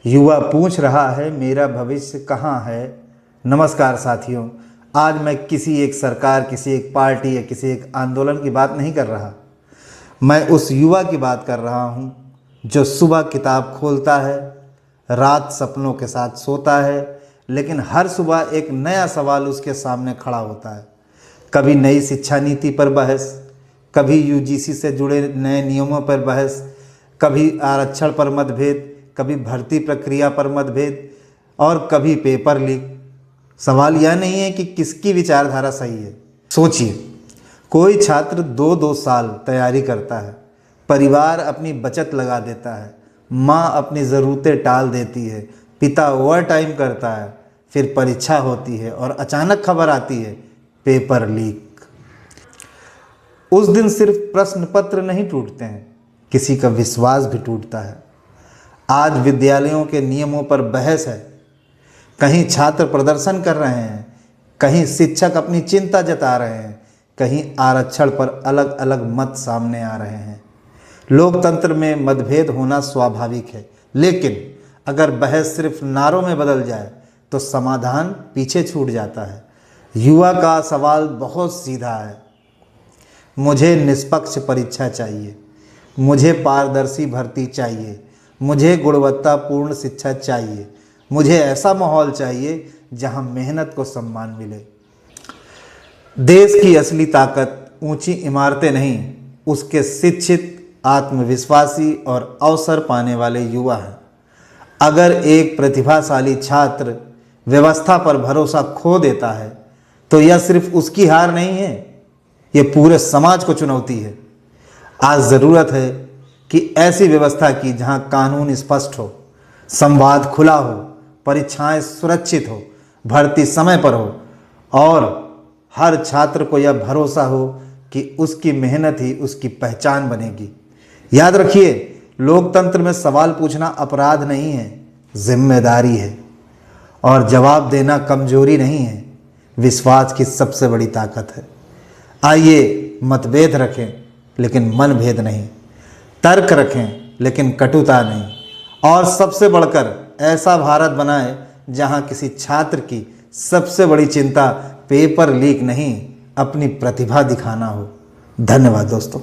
युवा पूछ रहा है मेरा भविष्य कहाँ है। नमस्कार साथियों, आज मैं किसी एक सरकार, किसी एक पार्टी या किसी एक आंदोलन की बात नहीं कर रहा। मैं उस युवा की बात कर रहा हूँ जो सुबह किताब खोलता है, रात सपनों के साथ सोता है, लेकिन हर सुबह एक नया सवाल उसके सामने खड़ा होता है। कभी नई शिक्षा नीति पर बहस, कभी यूजीसी से जुड़े नए नियमों पर बहस, कभी आरक्षण पर मतभेद, कभी भर्ती प्रक्रिया पर मतभेद और कभी पेपर लीक। सवाल यह नहीं है कि किसकी विचारधारा सही है। सोचिए, कोई छात्र दो दो साल तैयारी करता है, परिवार अपनी बचत लगा देता है, माँ अपनी ज़रूरतें टाल देती है, पिता ओवर टाइम करता है, फिर परीक्षा होती है और अचानक खबर आती है पेपर लीक। उस दिन सिर्फ प्रश्न पत्र नहीं टूटते हैं, किसी का विश्वास भी टूटता है। आज विद्यालयों के नियमों पर बहस है। कहीं छात्र प्रदर्शन कर रहे हैं, कहीं शिक्षक अपनी चिंता जता रहे हैं, कहीं आरक्षण पर अलग अलग मत सामने आ रहे हैं। लोकतंत्र में मतभेद होना स्वाभाविक है, लेकिन अगर बहस सिर्फ नारों में बदल जाए तो समाधान पीछे छूट जाता है। युवा का सवाल बहुत सीधा है। मुझे निष्पक्ष परीक्षा चाहिए, मुझे पारदर्शी भर्ती चाहिए, मुझे गुणवत्तापूर्ण शिक्षा चाहिए, मुझे ऐसा माहौल चाहिए जहां मेहनत को सम्मान मिले। देश की असली ताकत ऊंची इमारतें नहीं, उसके शिक्षित, आत्मविश्वासी और अवसर पाने वाले युवा हैं। अगर एक प्रतिभाशाली छात्र व्यवस्था पर भरोसा खो देता है तो यह सिर्फ उसकी हार नहीं है, यह पूरे समाज को चुनौती है। आज ज़रूरत है कि ऐसी व्यवस्था की जहां कानून स्पष्ट हो, संवाद खुला हो, परीक्षाएं सुरक्षित हो, भर्ती समय पर हो और हर छात्र को यह भरोसा हो कि उसकी मेहनत ही उसकी पहचान बनेगी। याद रखिए, लोकतंत्र में सवाल पूछना अपराध नहीं है, जिम्मेदारी है। और जवाब देना कमजोरी नहीं है, विश्वास की सबसे बड़ी ताकत है। आइए मतभेद रखें लेकिन मनभेद नहीं, तर्क रखें लेकिन कटुता नहीं, और सबसे बढ़कर ऐसा भारत बनाएं जहां किसी छात्र की सबसे बड़ी चिंता पेपर लीक नहीं, अपनी प्रतिभा दिखाना हो। धन्यवाद दोस्तों।